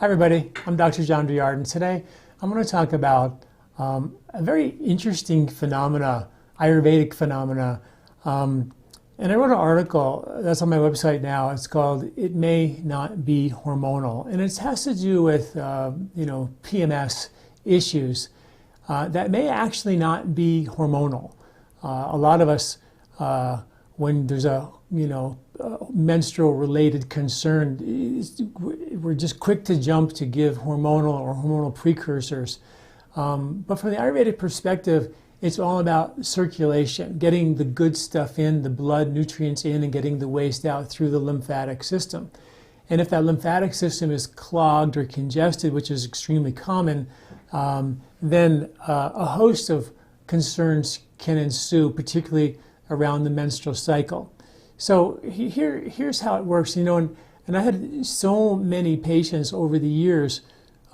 Hi everybody, I'm Dr. John Douillard, and today I'm going to talk about a very interesting phenomena, Ayurvedic phenomena. And I wrote an article that's on my website now. It's called "It May Not Be Hormonal," and it has to do with PMS issues that may actually not be hormonal. A lot of us, when there's a menstrual related concern, we're just quick to jump to give hormonal or hormonal precursors. But from the Ayurvedic perspective, it's all about circulation, getting the good stuff in, the blood nutrients in, and getting the waste out through the lymphatic system. And if that lymphatic system is clogged or congested, which is extremely common, then a host of concerns can ensue, particularly around the menstrual cycle. So here's how it works, and I had so many patients over the years,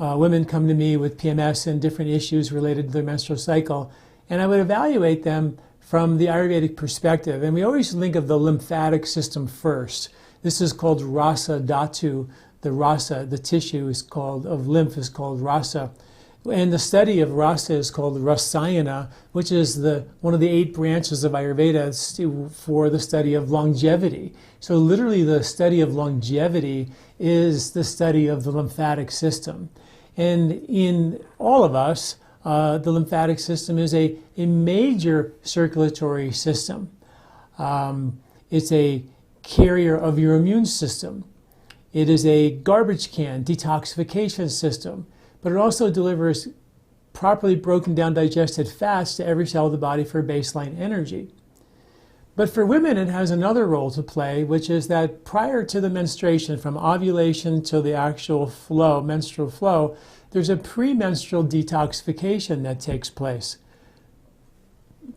women come to me with PMS and different issues related to their menstrual cycle, and I would evaluate them from the Ayurvedic perspective. And we always think of the lymphatic system first. This is called rasa dhatu. The rasa, the tissue of lymph is called rasa. And the study of rasa is called rasayana, which is one of the 8 branches of Ayurveda for the study of longevity. So literally the study of longevity is the study of the lymphatic system. And in all of us, the lymphatic system is a major circulatory system. It's a carrier of your immune system. It is a garbage can, detoxification system. But it also delivers properly broken down digested fats to every cell of the body for baseline energy. But for women, it has another role to play, which is that prior to the menstruation, from ovulation to the actual flow, menstrual flow, there's a premenstrual detoxification that takes place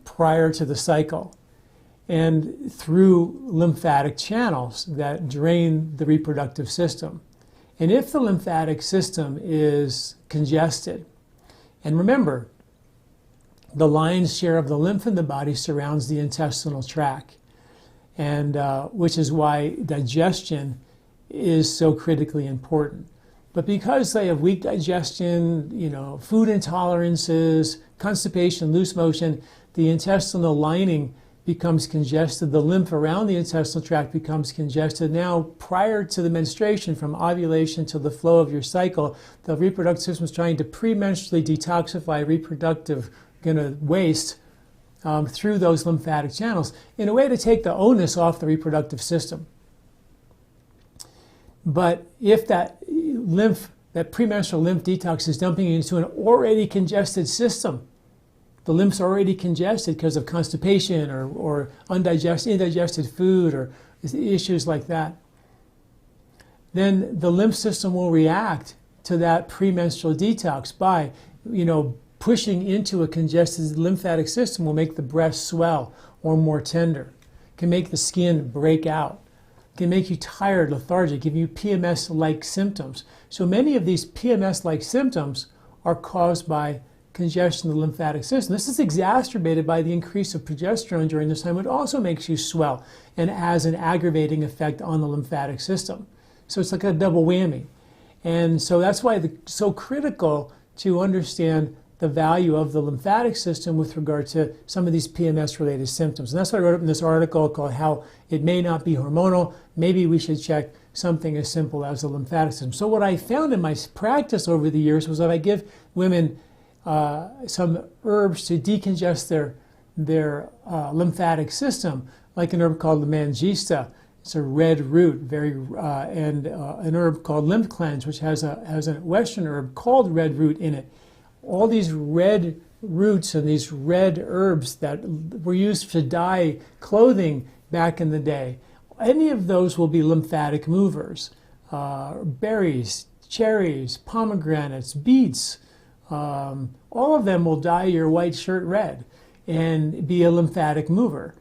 prior to the cycle and through lymphatic channels that drain the reproductive system. And if the lymphatic system is congested, and remember, the lion's share of the lymph in the body surrounds the intestinal tract, and which is why digestion is so critically important. But because they have weak digestion, food intolerances, constipation, loose motion, the intestinal lining becomes congested, the lymph around the intestinal tract becomes congested. Now, prior to the menstruation, from ovulation to the flow of your cycle, the reproductive system is trying to premenstrually detoxify reproductive waste through those lymphatic channels in a way to take the onus off the reproductive system. But if that premenstrual lymph detox is dumping into an already congested system, the lymph's already congested because of constipation or indigested food or issues like that, then the lymph system will react to that premenstrual detox by, pushing into a congested lymphatic system will make the breast swell or more tender, can make the skin break out, can make you tired, lethargic, give you PMS-like symptoms. So many of these PMS-like symptoms are caused by congestion of the lymphatic system. This is exacerbated by the increase of progesterone during this time, which also makes you swell and has an aggravating effect on the lymphatic system. So it's like a double whammy. And so that's why it's so critical to understand the value of the lymphatic system with regard to some of these PMS-related symptoms. And that's what I wrote up in this article called How It May Not Be Hormonal. Maybe we should check something as simple as the lymphatic system. So what I found in my practice over the years was that I give women some herbs to decongest their lymphatic system, like an herb called the mangista. It's a red root, and an herb called lymph cleanse, which has a Western herb called red root in it. All these red roots and these red herbs that were used to dye clothing back in the day, any of those will be lymphatic movers. Berries, cherries, pomegranates, beets, all of them will dye your white shirt red and be a lymphatic mover,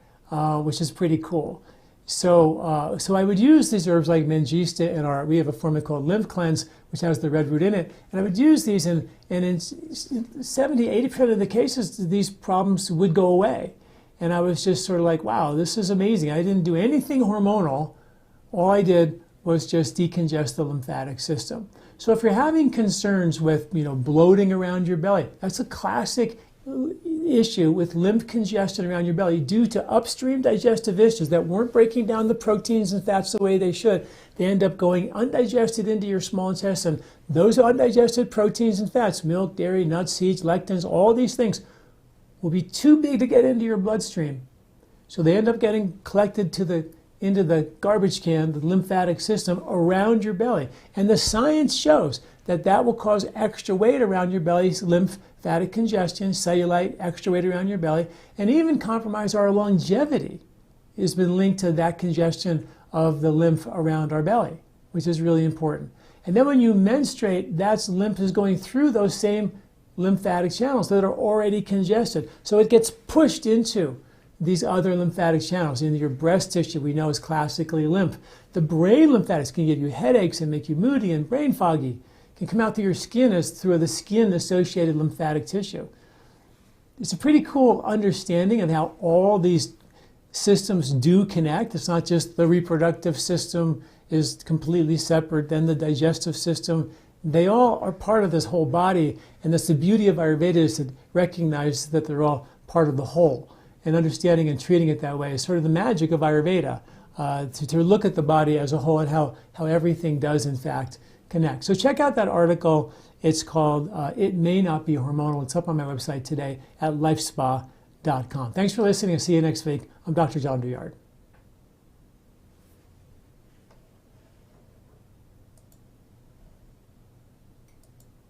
which is pretty cool. So I would use these herbs like mangista, and we have a formula called lymph cleanse, which has the red root in it. And I would use these, and in 70, 80% of the cases, these problems would go away. And I was just sort of like, wow, this is amazing. I didn't do anything hormonal. All I did was just decongest the lymphatic system. So if you're having concerns with, bloating around your belly, that's a classic issue with lymph congestion around your belly due to upstream digestive issues that weren't breaking down the proteins and fats the way they should. They end up going undigested into your small intestine. Those undigested proteins and fats, milk, dairy, nuts, seeds, lectins, all these things will be too big to get into your bloodstream. So they end up getting collected into the garbage can, the lymphatic system around your belly. And the science shows that will cause extra weight around your belly, lymphatic congestion, cellulite, extra weight around your belly, and even compromise our longevity. Has been linked to that congestion of the lymph around our belly, which is really important. And then when you menstruate, that lymph is going through those same lymphatic channels that are already congested. So it gets pushed into these other lymphatic channels. Into your breast tissue, we know is classically lymph. The brain lymphatics can give you headaches and make you moody and brain foggy. Can come out through your skin as through the skin-associated lymphatic tissue. It's a pretty cool understanding of how all these systems do connect. It's not just the reproductive system is completely separate, then the digestive system. They all are part of this whole body, and that's the beauty of Ayurveda, is to recognize that they're all part of the whole. And understanding and treating it that way is sort of the magic of Ayurveda, to look at the body as a whole and how everything does in fact connect. So check out that article. It's called It May Not Be Hormonal. It's up on my website today at LifeSpa.com. Thanks for listening. I'll see you next week. I'm Dr. John Douillard.